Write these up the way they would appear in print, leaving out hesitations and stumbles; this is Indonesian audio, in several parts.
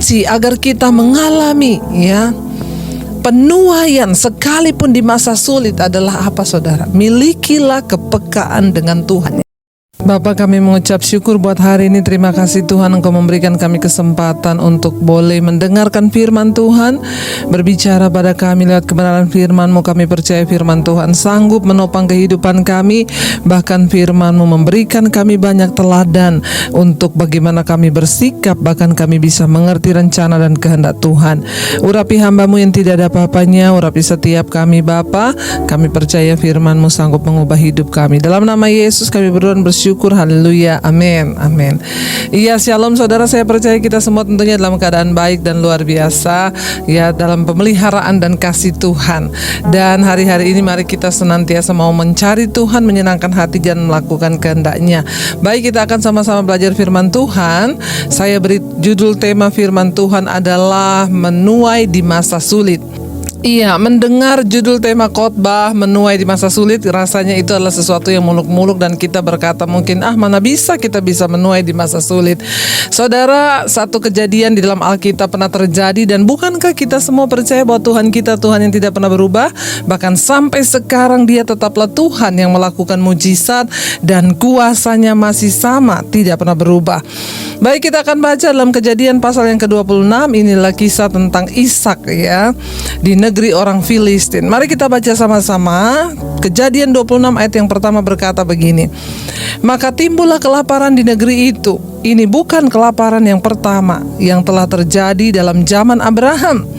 kunci agar kita mengalami penuaian sekalipun di masa sulit adalah apa, saudara? Milikilah kepekaan dengan Tuhan. Bapa, kami mengucap syukur buat hari ini. Terima kasih Tuhan, Engkau memberikan kami kesempatan untuk boleh mendengarkan firman Tuhan, berbicara pada kami lewat kebenaran firman-Mu. Kami percaya firman Tuhan sanggup menopang kehidupan kami. Bahkan firman-Mu memberikan kami banyak teladan untuk bagaimana kami bersikap, bahkan kami bisa mengerti rencana dan kehendak Tuhan. Urapi hamba-Mu yang tidak ada apa-apanya, urapi setiap kami Bapa. Kami percaya firman-Mu sanggup mengubah hidup kami. Dalam nama Yesus kami berdoa dan bersyukur. Haleluya, amin, amin. Iya, shalom saudara, saya percaya kita semua tentunya dalam keadaan baik dan luar biasa, dalam pemeliharaan dan kasih Tuhan. Dan hari-hari ini mari kita senantiasa mau mencari Tuhan, menyenangkan hati dan melakukan kehendak-Nya. Baik, kita akan sama-sama belajar firman Tuhan. Saya beri judul tema firman Tuhan adalah menuai di masa sulit. Iya, mendengar judul tema khotbah menuai di masa sulit, rasanya itu adalah sesuatu yang muluk-muluk dan kita berkata mungkin mana bisa kita bisa menuai di masa sulit. Saudara, satu kejadian di dalam Alkitab pernah terjadi, dan bukankah kita semua percaya bahwa Tuhan kita Tuhan yang tidak pernah berubah? Bahkan sampai sekarang Dia tetaplah Tuhan yang melakukan mujizat dan kuasanya masih sama, tidak pernah berubah. Baik, kita akan baca dalam Kejadian pasal yang ke-26. Inilah kisah tentang Ishak di negeri orang Filistin. Mari kita baca sama-sama. Kejadian 26 ayat yang pertama berkata begini. Maka timbullah kelaparan di negeri itu. Ini bukan kelaparan yang pertama yang telah terjadi dalam zaman Abraham.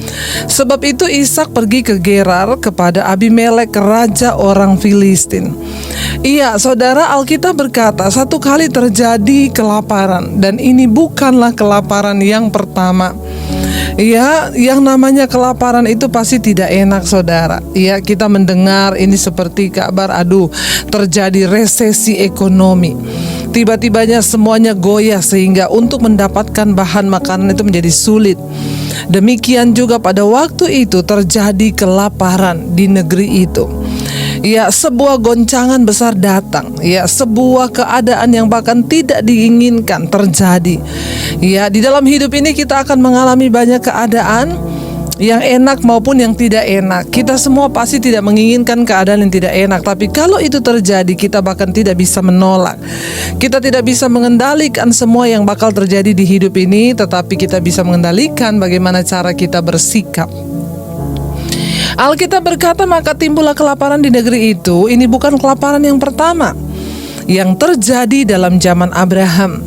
Sebab itu Ishak pergi ke Gerar kepada Abimelek, raja orang Filistin. Iya, saudara, Alkitab berkata satu kali terjadi kelaparan, dan ini bukanlah kelaparan yang pertama. Iya, yang namanya kelaparan itu pasti tidak enak, saudara. Iya, kita mendengar ini seperti kabar, terjadi resesi ekonomi. Tiba-tibanya semuanya goyah sehingga untuk mendapatkan bahan makanan itu menjadi sulit. Demikian juga pada waktu itu terjadi kelaparan di negeri itu. Ya, sebuah goncangan besar datang. Ya, sebuah keadaan yang bahkan tidak diinginkan terjadi. Ya, di dalam hidup ini kita akan mengalami banyak keadaan yang enak maupun yang tidak enak. Kita semua pasti tidak menginginkan keadaan yang tidak enak. Tapi kalau itu terjadi, kita bahkan tidak bisa menolak. Kita tidak bisa mengendalikan semua yang bakal terjadi di hidup ini, tetapi kita bisa mengendalikan bagaimana cara kita bersikap. Alkitab berkata, maka timbullah kelaparan di negeri itu. Ini bukan kelaparan yang pertama yang terjadi dalam zaman Abraham.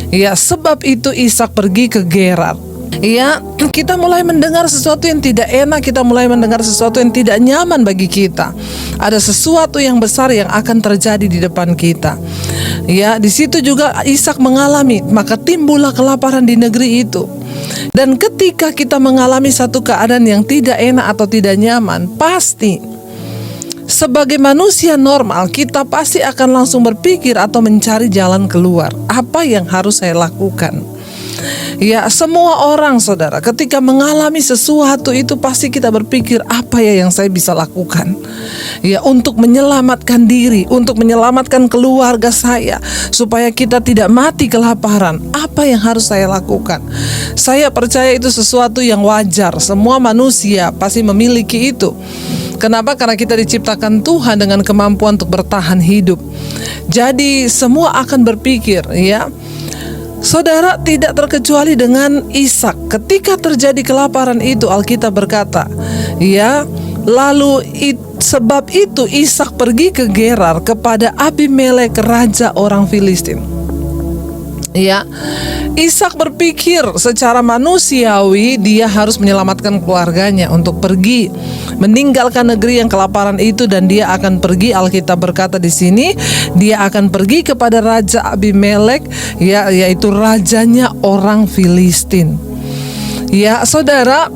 Ya, sebab itu Ishak pergi ke Gerar. Ya, kita mulai mendengar sesuatu yang tidak enak, kita mulai mendengar sesuatu yang tidak nyaman bagi kita. Ada sesuatu yang besar yang akan terjadi di depan kita. Ya, di situ juga Ishak mengalami, maka timbullah kelaparan di negeri itu. Dan ketika kita mengalami satu keadaan yang tidak enak atau tidak nyaman, pasti sebagai manusia normal kita pasti akan langsung berpikir atau mencari jalan keluar. Apa yang harus saya lakukan? Ya, semua orang, saudara, ketika mengalami sesuatu itu pasti kita berpikir, apa ya yang saya bisa lakukan? Ya, untuk menyelamatkan diri, untuk menyelamatkan keluarga saya, supaya kita tidak mati kelaparan. Apa yang harus saya lakukan? Saya percaya itu sesuatu yang wajar. Semua manusia pasti memiliki itu. Kenapa? Karena kita diciptakan Tuhan dengan kemampuan untuk bertahan hidup. Jadi semua akan berpikir, ya. Saudara, tidak terkecuali dengan Ishak. Ketika terjadi kelaparan itu, Alkitab berkata, ya, lalu sebab itu Ishak pergi ke Gerar kepada Abimelek, raja orang Filistin. Ya, Ishak berpikir secara manusiawi dia harus menyelamatkan keluarganya untuk pergi meninggalkan negeri yang kelaparan itu, dan dia akan pergi. Alkitab berkata di sini dia akan pergi kepada raja Abimelek, ya, yaitu rajanya orang Filistin. Ya, saudara,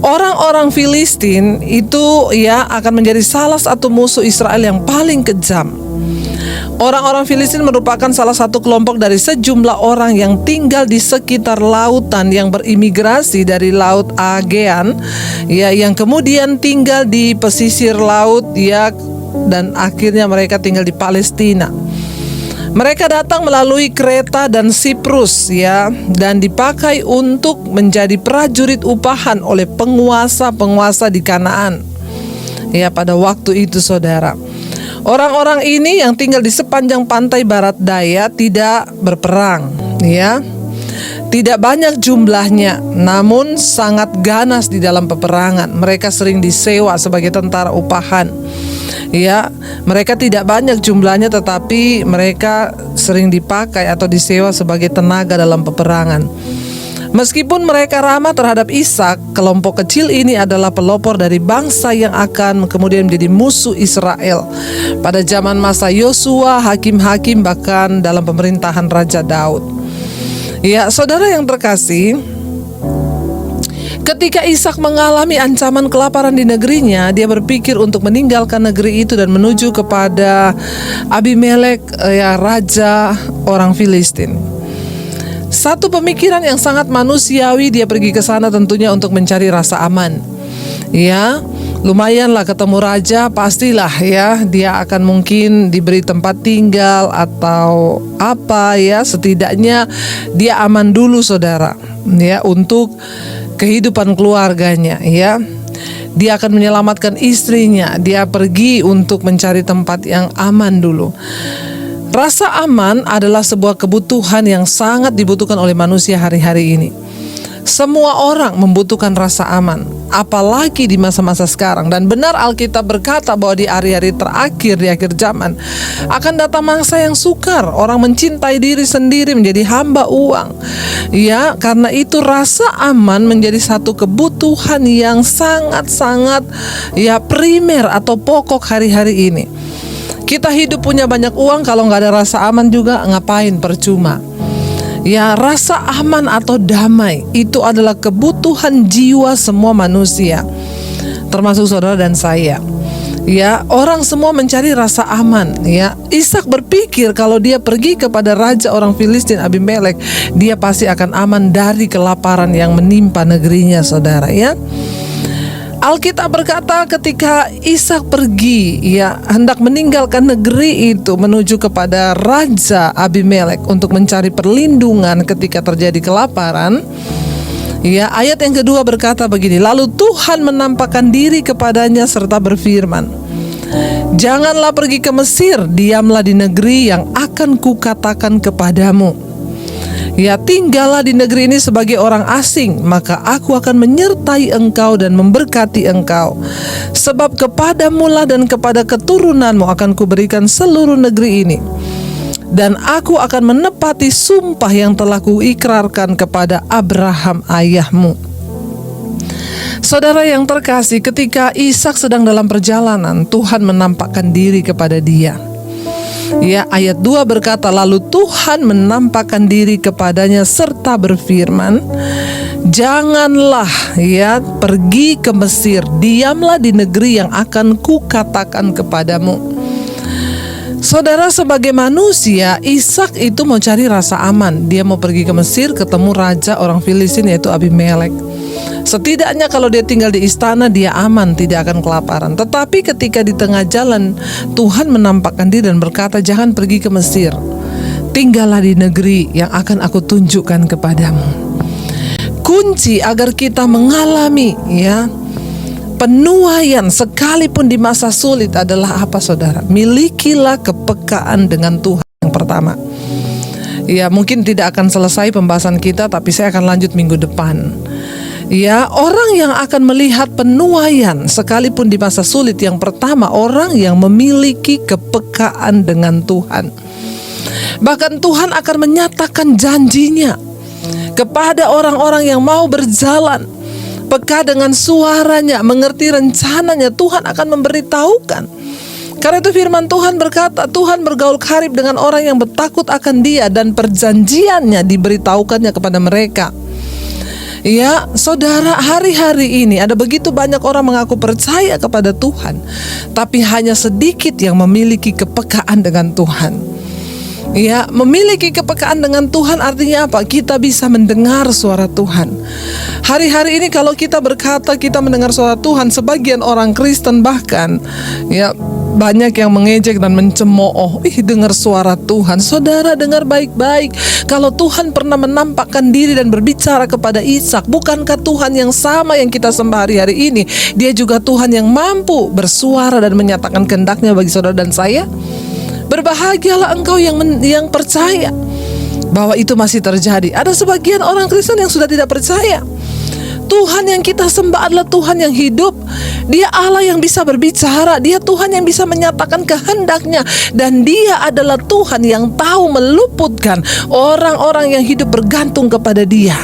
orang-orang Filistin itu ya akan menjadi salah satu musuh Israel yang paling kejam. Orang-orang Filistin merupakan salah satu kelompok dari sejumlah orang yang tinggal di sekitar lautan, yang berimigrasi dari laut Aegean, ya, yang kemudian tinggal di pesisir laut, ya, dan akhirnya mereka tinggal di Palestina. Mereka datang melalui Kreta dan Siprus ya, dan dipakai untuk menjadi prajurit upahan oleh penguasa-penguasa di Kanaan. Ya, pada waktu itu saudara, orang-orang ini yang tinggal di sepanjang pantai barat daya tidak berperang ya. Tidak banyak jumlahnya, namun sangat ganas di dalam peperangan. Mereka sering disewa sebagai tentara upahan. Ya, mereka tidak banyak jumlahnya, tetapi mereka sering dipakai atau disewa sebagai tenaga dalam peperangan. Meskipun mereka ramah terhadap Ishak, kelompok kecil ini adalah pelopor dari bangsa yang akan kemudian menjadi musuh Israel pada zaman masa Yosua, hakim-hakim, bahkan dalam pemerintahan Raja Daud. Ya, saudara yang terkasih, ketika Ishak mengalami ancaman kelaparan di negerinya, dia berpikir untuk meninggalkan negeri itu dan menuju kepada Abimelek, ya, raja orang Filistin. Satu pemikiran yang sangat manusiawi, dia pergi ke sana tentunya untuk mencari rasa aman. Ya, lumayanlah ketemu raja, pastilah ya dia akan mungkin diberi tempat tinggal atau apa ya, setidaknya dia aman dulu saudara ya untuk kehidupan keluarganya ya. Dia akan menyelamatkan istrinya, dia pergi untuk mencari tempat yang aman dulu. Rasa aman adalah sebuah kebutuhan yang sangat dibutuhkan oleh manusia hari-hari ini. Semua orang membutuhkan rasa aman, apalagi di masa-masa sekarang. Dan benar Alkitab berkata bahwa di hari-hari terakhir, di akhir zaman, akan datang masa yang sukar. Orang mencintai diri sendiri, menjadi hamba uang. Ya, karena itu rasa aman menjadi satu kebutuhan yang sangat-sangat ya primer atau pokok hari-hari ini. Kita hidup punya banyak uang, kalau nggak ada rasa aman juga ngapain, percuma. Ya, rasa aman atau damai itu adalah kebutuhan jiwa semua manusia, termasuk saudara dan saya. Ya, orang semua mencari rasa aman. Ya, Ishak berpikir kalau dia pergi kepada raja orang Filistin Abimelek, dia pasti akan aman dari kelaparan yang menimpa negerinya, saudara ya. Alkitab berkata ketika Ishak pergi ya hendak meninggalkan negeri itu menuju kepada Raja Abimelek untuk mencari perlindungan ketika terjadi kelaparan. Ya, ayat yang kedua berkata begini, lalu Tuhan menampakkan diri kepadanya serta berfirman, janganlah pergi ke Mesir, diamlah di negeri yang akan kukatakan kepadamu. Ya, tinggallah di negeri ini sebagai orang asing, maka aku akan menyertai engkau dan memberkati engkau. Sebab kepadamulah dan kepada keturunanmu akan kuberikan seluruh negeri ini. Dan aku akan menepati sumpah yang telah kuikrarkan kepada Abraham ayahmu. Saudara yang terkasih, ketika Ishak sedang dalam perjalanan, Tuhan menampakkan diri kepada dia. Ya, ayat 2 berkata, lalu Tuhan menampakkan diri kepadanya serta berfirman, janganlah ya pergi ke Mesir, diamlah di negeri yang akan kukatakan kepadamu. Saudara, sebagai manusia, Ishak itu mau cari rasa aman. Dia mau pergi ke Mesir, ketemu raja orang Filistin yaitu Abimelek. Setidaknya kalau dia tinggal di istana, dia aman, tidak akan kelaparan. Tetapi ketika di tengah jalan, Tuhan menampakkan diri dan berkata, jangan pergi ke Mesir, tinggallah di negeri yang akan aku tunjukkan kepadamu. Kunci agar kita mengalami ya penuaian sekalipun di masa sulit adalah apa, saudara? Milikilah kepekaan dengan Tuhan yang pertama. Ya, mungkin tidak akan selesai pembahasan kita, tapi saya akan lanjut minggu depan. Ya, orang yang akan melihat penuaian sekalipun di masa sulit, yang pertama orang yang memiliki kepekaan dengan Tuhan. Bahkan Tuhan akan menyatakan janjinya kepada orang-orang yang mau berjalan peka dengan suaranya, mengerti rencananya. Tuhan akan memberitahukan. Karena itu firman Tuhan berkata, Tuhan bergaul karib dengan orang yang bertakut akan Dia, dan perjanjiannya diberitahukannya kepada mereka. Ya, saudara, hari-hari ini ada begitu banyak orang mengaku percaya kepada Tuhan, tapi hanya sedikit yang memiliki kepekaan dengan Tuhan. Ya, memiliki kepekaan dengan Tuhan artinya apa? Kita bisa mendengar suara Tuhan. Hari-hari ini kalau kita berkata kita mendengar suara Tuhan, sebagian orang Kristen bahkan ya Banyak yang mengejek dan mencemooh, dengar suara Tuhan. Saudara, dengar baik-baik. Kalau Tuhan pernah menampakkan diri dan berbicara kepada Ishak, bukankah Tuhan yang sama yang kita sembah hari-hari ini, Dia juga Tuhan yang mampu bersuara dan menyatakan kehendaknya bagi saudara dan saya? Berbahagialah engkau yang percaya bahwa itu masih terjadi. Ada sebagian orang Kristen yang sudah tidak percaya. Tuhan yang kita sembah adalah Tuhan yang hidup. Dia Allah yang bisa berbicara. Dia Tuhan yang bisa menyatakan kehendaknya. Dan Dia adalah Tuhan yang tahu meluputkan orang-orang yang hidup bergantung kepada Dia.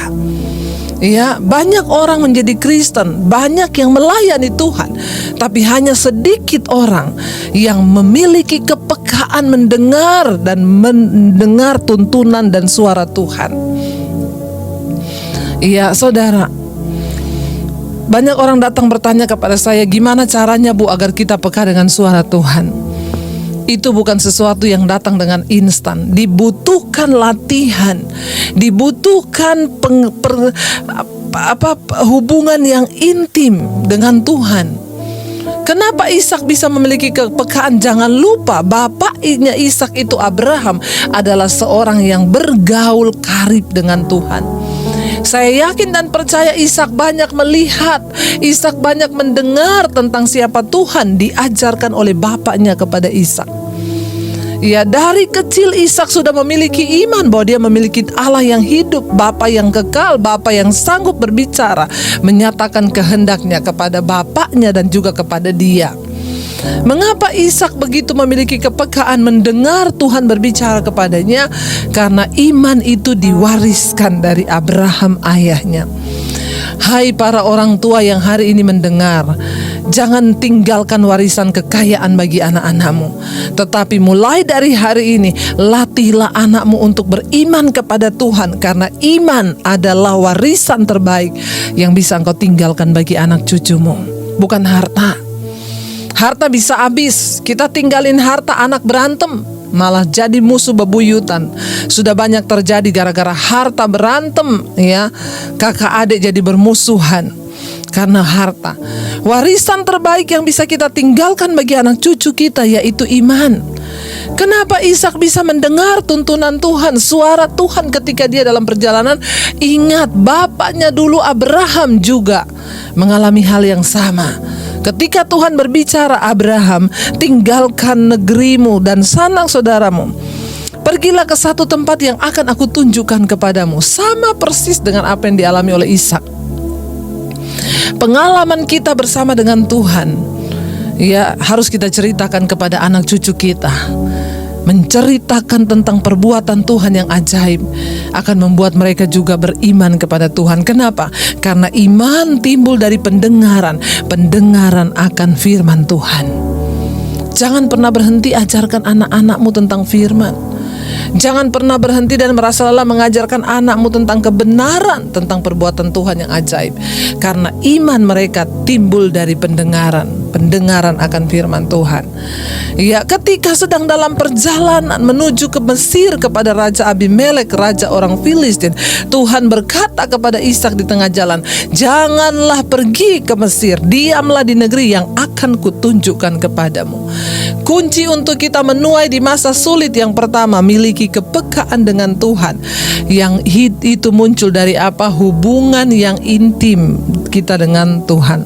Ya, banyak orang menjadi Kristen, banyak yang melayani Tuhan, tapi hanya sedikit orang yang memiliki kepekaan mendengar dan mendengar tuntunan dan suara Tuhan. Iya, saudara, banyak orang datang bertanya kepada saya, gimana caranya Bu agar kita peka dengan suara Tuhan? Itu bukan sesuatu yang datang dengan instan. Dibutuhkan latihan, dibutuhkan hubungan yang intim dengan Tuhan. Kenapa Ishak bisa memiliki kepekaan? Jangan lupa bapaknya Ishak itu Abraham adalah seorang yang bergaul karib dengan Tuhan. Saya yakin dan percaya Ishak banyak melihat, Ishak banyak mendengar tentang siapa Tuhan diajarkan oleh bapaknya kepada Ishak. Ya, dari kecil Ishak sudah memiliki iman bahwa dia memiliki Allah yang hidup, Bapa yang kekal, Bapa yang sanggup berbicara, menyatakan kehendaknya kepada bapaknya dan juga kepada dia. Mengapa Ishak begitu memiliki kepekaan mendengar Tuhan berbicara kepadanya? Karena iman itu diwariskan dari Abraham ayahnya. Hai para orang tua yang hari ini mendengar, jangan tinggalkan warisan kekayaan bagi anak-anakmu. Tetapi mulai dari hari ini, latihlah anakmu untuk beriman kepada Tuhan. Karena iman adalah warisan terbaik yang bisa engkau tinggalkan bagi anak cucumu. Bukan harta. Harta bisa habis. Kita tinggalin harta, anak berantem, malah jadi musuh bebuyutan. Sudah banyak terjadi gara-gara harta berantem, ya. Kakak adik jadi bermusuhan karena harta. Warisan terbaik yang bisa kita tinggalkan bagi anak cucu kita yaitu iman. Kenapa Ishak bisa mendengar tuntunan Tuhan, suara Tuhan ketika dia dalam perjalanan? Ingat, bapaknya dulu Abraham juga mengalami hal yang sama. Ketika Tuhan berbicara, Abraham, tinggalkan negerimu dan sanak saudaramu, pergilah ke satu tempat yang akan aku tunjukkan kepadamu. Sama persis dengan apa yang dialami oleh Ishak. Pengalaman kita bersama dengan Tuhan, ya, harus kita ceritakan kepada anak cucu kita. Menceritakan tentang perbuatan Tuhan yang ajaib akan membuat mereka juga beriman kepada Tuhan. Kenapa? Karena iman timbul dari pendengaran. Pendengaran akan firman Tuhan. Jangan pernah berhenti ajarkan anak-anakmu tentang firman. Jangan pernah berhenti dan merasa lelah mengajarkan anakmu tentang kebenaran, tentang perbuatan Tuhan yang ajaib. Karena iman mereka timbul dari pendengaran. Pendengaran akan firman Tuhan. Ya, ketika sedang dalam perjalanan menuju ke Mesir kepada Raja Abimelek, raja orang Filistin, Tuhan berkata kepada Ishak di tengah jalan, janganlah pergi ke Mesir, diamlah di negeri yang akan kutunjukkan kepadamu. Kunci untuk kita menuai di masa sulit yang pertama, miliki kepekaan dengan Tuhan. Yang itu muncul dari apa? Hubungan yang intim kita dengan Tuhan.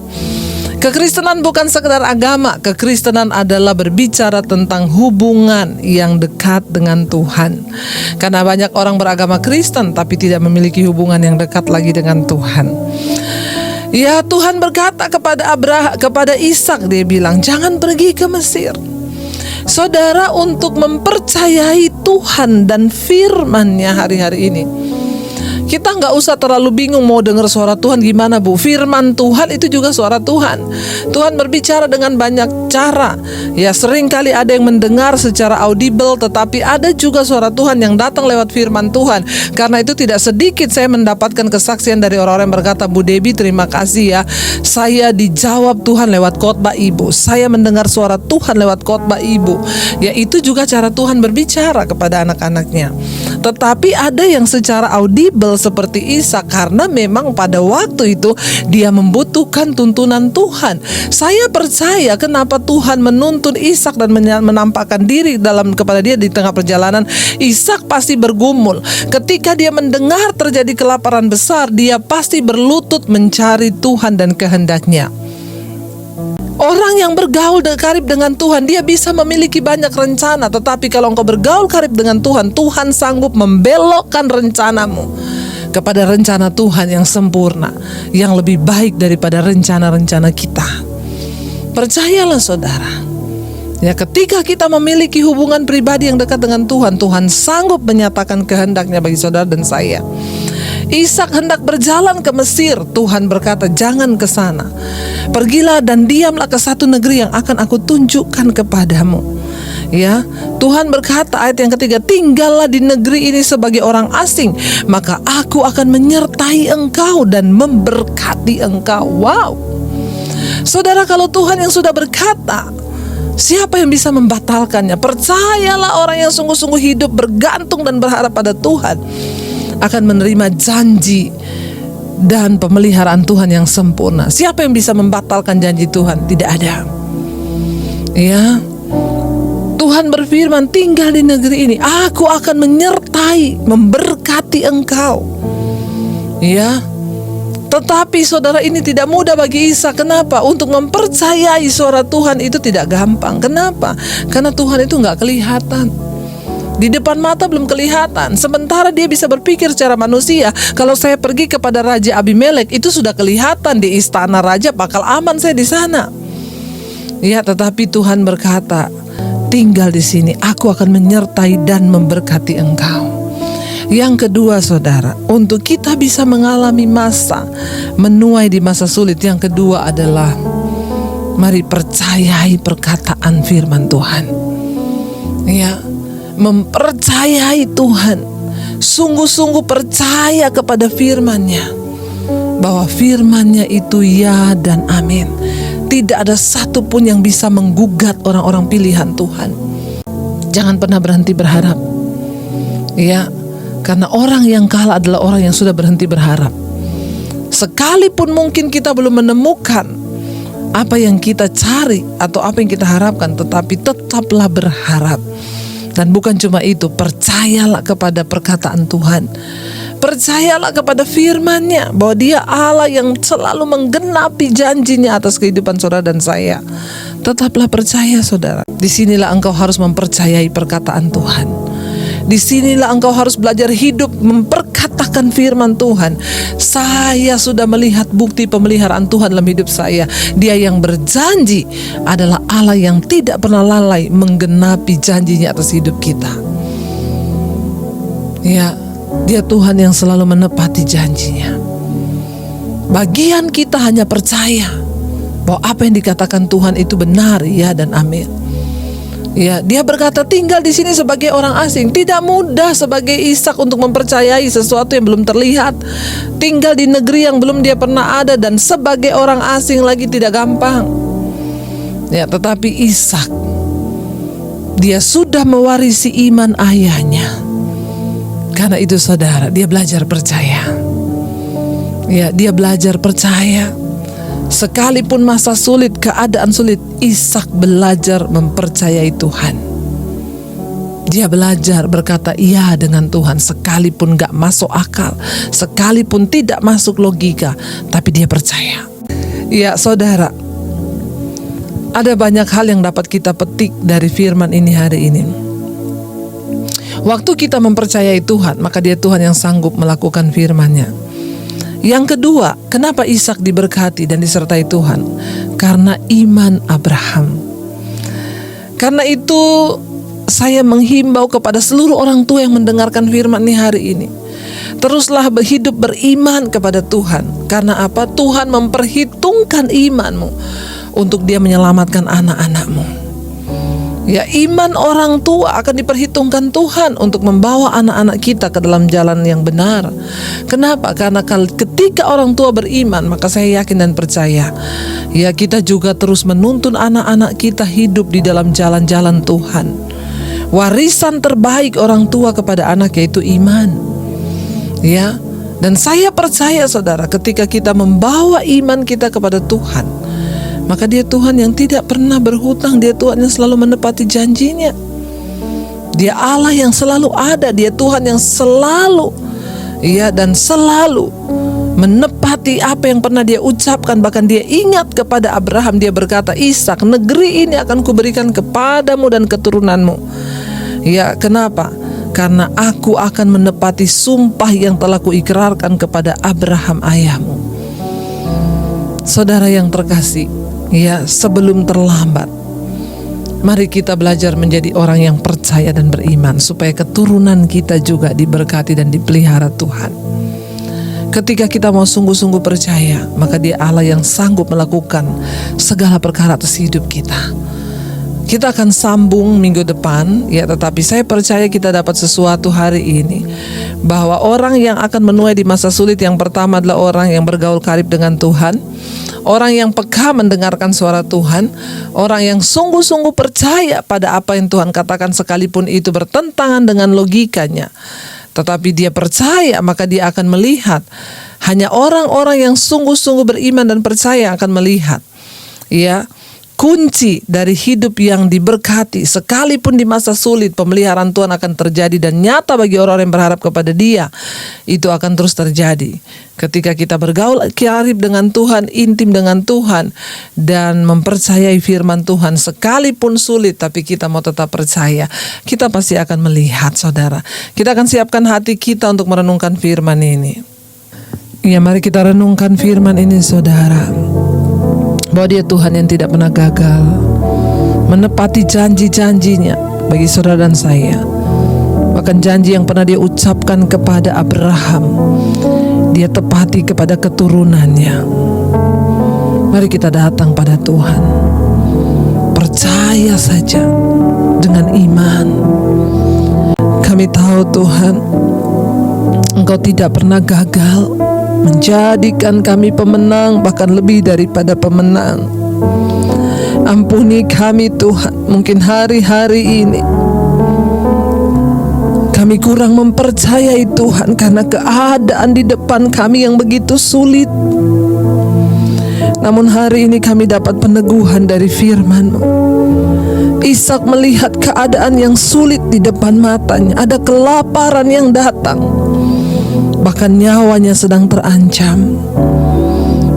Kekristenan bukan sekedar agama. Kekristenan adalah berbicara tentang hubungan yang dekat dengan Tuhan. Karena banyak orang beragama Kristen tapi tidak memiliki hubungan yang dekat lagi dengan Tuhan. Ya, Tuhan berkata kepada Ishak, dia bilang, jangan pergi ke Mesir. Saudara, untuk mempercayai Tuhan dan firman-Nya hari-hari ini, kita nggak usah terlalu bingung mau dengar suara Tuhan gimana, Bu. Firman Tuhan itu juga suara Tuhan. Tuhan berbicara dengan banyak cara. Ya, sering kali ada yang mendengar secara audible, tetapi ada juga suara Tuhan yang datang lewat firman Tuhan. Karena itu tidak sedikit saya mendapatkan kesaksian dari orang-orang yang berkata, Bu Debbie, terima kasih ya, saya dijawab Tuhan lewat khotbah Ibu. Saya mendengar suara Tuhan lewat khotbah Ibu. Ya, itu juga cara Tuhan berbicara kepada anak-anaknya. Tetapi ada yang secara audible seperti Ishak, karena memang pada waktu itu dia membutuhkan tuntunan Tuhan. Saya percaya kenapa Tuhan menuntun Ishak dan menampakkan diri kepada dia di tengah perjalanan. Ishak pasti bergumul. Ketika dia mendengar terjadi kelaparan besar, dia pasti berlutut mencari Tuhan dan kehendaknya. Orang yang bergaul karib dengan Tuhan, dia bisa memiliki banyak rencana. Tetapi kalau engkau bergaul karib dengan Tuhan, Tuhan sanggup membelokkan rencanamu kepada rencana Tuhan yang sempurna, yang lebih baik daripada rencana-rencana kita. Percayalah saudara, ya, ketika kita memiliki hubungan pribadi yang dekat dengan Tuhan, Tuhan sanggup menyatakan kehendaknya bagi saudara dan saya. Ishak hendak berjalan ke Mesir. Tuhan berkata, jangan ke sana. Pergilah dan diamlah ke satu negeri yang akan aku tunjukkan kepadamu. Ya, Tuhan berkata ayat yang ketiga, tinggallah di negeri ini sebagai orang asing, maka aku akan menyertai engkau dan memberkati engkau. Wow. Saudara, kalau Tuhan yang sudah berkata, siapa yang bisa membatalkannya? Percayalah, orang yang sungguh-sungguh hidup bergantung dan berharap pada Tuhan akan menerima janji dan pemeliharaan Tuhan yang sempurna. Siapa yang bisa membatalkan janji Tuhan? Tidak ada. Ya, Tuhan berfirman, tinggal di negeri ini, aku akan menyertai, memberkati engkau. Ya, tetapi saudara, ini tidak mudah bagi Ishak. Kenapa? Untuk mempercayai suara Tuhan itu tidak gampang. Kenapa? Karena Tuhan itu nggak kelihatan. Di depan mata belum kelihatan. Sementara dia bisa berpikir secara manusia, kalau saya pergi kepada Raja Abimelek, itu sudah kelihatan di istana raja, bakal aman saya di sana. Ya, tetapi Tuhan berkata, tinggal di sini, aku akan menyertai dan memberkati engkau. Yang kedua saudara, untuk kita bisa mengalami masa menuai di masa sulit, yang kedua adalah mari percayai perkataan firman Tuhan. Ya, mempercayai Tuhan, sungguh-sungguh percaya kepada firman-Nya, bahwa firman-Nya itu ya dan amin. Tidak ada satupun yang bisa menggugat orang-orang pilihan Tuhan. Jangan pernah berhenti berharap. Ya, karena orang yang kalah adalah orang yang sudah berhenti berharap. Sekalipun mungkin kita belum menemukan apa yang kita cari atau apa yang kita harapkan, tetapi tetaplah berharap. Dan bukan cuma itu, percayalah kepada perkataan Tuhan. Percayalah kepada firman-Nya, bahwa Dia Allah yang selalu menggenapi janji-Nya atas kehidupan saudara dan saya. Tetaplah percaya saudara. Disinilah engkau harus mempercayai perkataan Tuhan. Disinilah engkau harus belajar hidup memperkatakan firman Tuhan. Saya sudah melihat bukti pemeliharaan Tuhan dalam hidup saya. Dia yang berjanji adalah Allah yang tidak pernah lalai menggenapi janjinya atas hidup kita. Ya, Dia Tuhan yang selalu menepati janjinya. Bagian kita hanya percaya bahwa apa yang dikatakan Tuhan itu benar, ya dan amin. Ya, Dia berkata tinggal di sini sebagai orang asing. Tidak mudah sebagai Ishak untuk mempercayai sesuatu yang belum terlihat. Tinggal di negeri yang belum dia pernah ada, dan sebagai orang asing lagi tidak gampang. Ya, tetapi Ishak, dia sudah mewarisi iman ayahnya. Karena itu saudara, dia belajar percaya. Ya, dia belajar percaya. Sekalipun masa sulit, keadaan sulit, Ishak belajar mempercayai Tuhan. Dia belajar berkata iya dengan Tuhan, sekalipun gak masuk akal, sekalipun tidak masuk logika, tapi dia percaya. Ya saudara, ada banyak hal yang dapat kita petik dari firman ini hari ini. Waktu kita mempercayai Tuhan, maka Dia Tuhan yang sanggup melakukan firman-Nya. Yang kedua, kenapa Ishak diberkati dan disertai Tuhan? Karena iman Abraham. Karena itu saya menghimbau kepada seluruh orang tua yang mendengarkan firman ini hari ini. Teruslah hidup beriman kepada Tuhan. Karena apa? Tuhan memperhitungkan imanmu untuk Dia menyelamatkan anak-anakmu. Ya, iman orang tua akan diperhitungkan Tuhan untuk membawa anak-anak kita ke dalam jalan yang benar. Kenapa? Karena ketika orang tua beriman, maka saya yakin dan percaya, ya kita juga terus menuntun anak-anak kita hidup di dalam jalan-jalan Tuhan. Warisan terbaik orang tua kepada anak yaitu iman. Ya. Dan saya percaya saudara, ketika kita membawa iman kita kepada Tuhan, maka Dia Tuhan yang tidak pernah berhutang, Dia Tuhan yang selalu menepati janjinya. Dia Allah yang selalu ada, Dia Tuhan yang selalu dan selalu menepati apa yang pernah Dia ucapkan. Bahkan Dia ingat kepada Abraham, Dia berkata, Ishak, negeri ini akan kuberikan kepadamu dan keturunanmu. Ya, kenapa? Karena aku akan menepati sumpah yang telah kuikrarkan kepada Abraham ayahmu. Saudara yang terkasih, ya, sebelum terlambat, mari kita belajar menjadi orang yang percaya dan beriman, supaya keturunan kita juga diberkati dan dipelihara Tuhan. Ketika kita mau sungguh-sungguh percaya, maka Dia Allah yang sanggup melakukan segala perkara atas hidup kita. Kita akan sambung minggu depan, ya, tetapi saya percaya kita dapat sesuatu hari ini, bahwa orang yang akan menuai di masa sulit yang pertama adalah orang yang bergaul karib dengan Tuhan, orang yang peka mendengarkan suara Tuhan, orang yang sungguh-sungguh percaya pada apa yang Tuhan katakan sekalipun itu bertentangan dengan logikanya. Tetapi dia percaya, maka dia akan melihat. Hanya orang-orang yang sungguh-sungguh beriman dan percaya akan melihat, ya, kunci dari hidup yang diberkati. Sekalipun di masa sulit, pemeliharaan Tuhan akan terjadi dan nyata bagi orang-orang yang berharap kepada Dia. Itu akan terus terjadi ketika kita bergaul karib dengan Tuhan, intim dengan Tuhan, dan mempercayai firman Tuhan. Sekalipun sulit, tapi kita mau tetap percaya, kita pasti akan melihat, saudara. Kita akan siapkan hati kita untuk merenungkan firman ini. Ya, mari kita renungkan firman ini, saudara, bahwa Dia Tuhan yang tidak pernah gagal, menepati janji-janjinya bagi saudara dan saya. Bahkan janji yang pernah Dia ucapkan kepada Abraham, Dia tepati kepada keturunannya. Mari kita datang pada Tuhan, percaya saja dengan iman. Kami tahu Tuhan, Engkau tidak pernah gagal menjadikan kami pemenang, bahkan lebih daripada pemenang. Ampuni kami Tuhan, mungkin hari-hari ini kami kurang mempercayai Tuhan karena keadaan di depan kami yang begitu sulit. Namun hari ini kami dapat peneguhan dari firman-Mu. Ishak melihat keadaan yang sulit di depan matanya, ada kelaparan yang datang, bahkan nyawanya sedang terancam.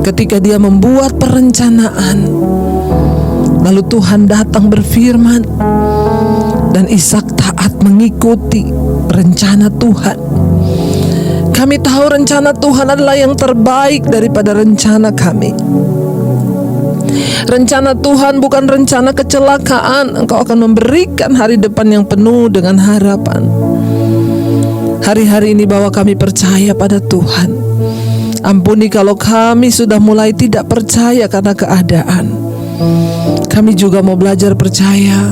Ketika dia membuat perencanaan, lalu Tuhan datang berfirman, dan Ishak taat mengikuti rencana Tuhan. Kami tahu rencana Tuhan adalah yang terbaik daripada rencana kami. Rencana Tuhan bukan rencana kecelakaan. Engkau akan memberikan hari depan yang penuh dengan harapan. Hari-hari ini bahwa kami percaya pada Tuhan. Ampuni kalau kami sudah mulai tidak percaya karena keadaan. Kami juga mau belajar percaya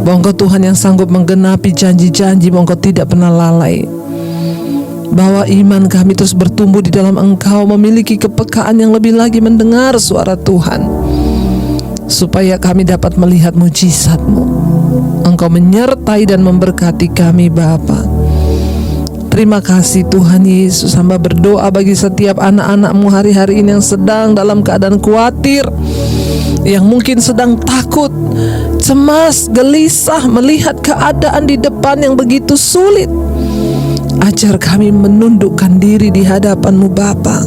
bahwa Engkau Tuhan yang sanggup menggenapi janji-janji, bahwa Engkau tidak pernah lalai. Bahwa iman kami terus bertumbuh di dalam Engkau, memiliki kepekaan yang lebih lagi mendengar suara Tuhan, supaya kami dapat melihat mujizat-Mu. Engkau menyertai dan memberkati kami Bapa. Terima kasih Tuhan Yesus. Hamba berdoa bagi setiap anak-anak-Mu hari-hari ini yang sedang dalam keadaan khawatir, yang mungkin sedang takut, cemas, gelisah melihat keadaan di depan yang begitu sulit. Ajar kami menundukkan diri di hadapan-Mu Bapa,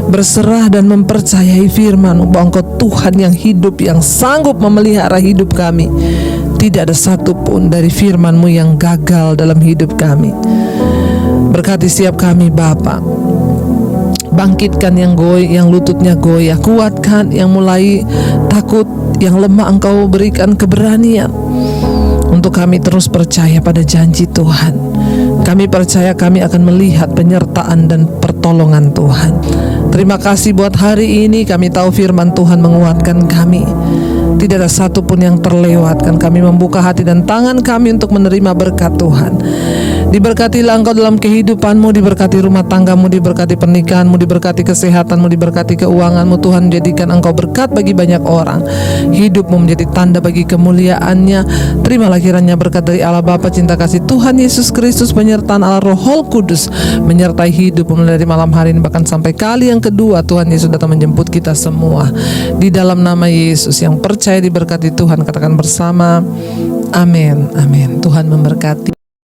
berserah dan mempercayai firman-Mu bahwa Engkau Tuhan yang hidup, yang sanggup memelihara hidup kami. Tidak ada satupun dari firman-Mu yang gagal dalam hidup kami. Berkati setiap kami Bapa. Bangkitkan yang yang lututnya goyah, kuatkan yang mulai takut, yang lemah Engkau berikan keberanian untuk kami terus percaya pada janji Tuhan. Kami percaya kami akan melihat penyertaan dan pertolongan Tuhan. Terima kasih buat hari ini. Kami tahu firman Tuhan menguatkan kami. Tidak ada satupun yang terlewatkan. Kami membuka hati dan tangan kami untuk menerima berkat Tuhan. Diberkatilah Engkau dalam kehidupanmu, diberkati rumah tanggamu, diberkati pernikahanmu, diberkati kesehatanmu, diberkati keuanganmu. Tuhan, jadikan Engkau berkat bagi banyak orang. Hidupmu menjadi tanda bagi kemuliaan-Nya. Terimalah kiranya berkat dari Allah Bapa, cinta kasih Tuhan Yesus Kristus, penyertaan Allah Roh Kudus menyertai hidupmu mulai dari malam hari ini bahkan sampai kali yang kedua Tuhan Yesus datang menjemput kita semua. Di dalam nama Yesus, yang percaya diberkati Tuhan, katakan bersama, amin, amin. Tuhan memberkati.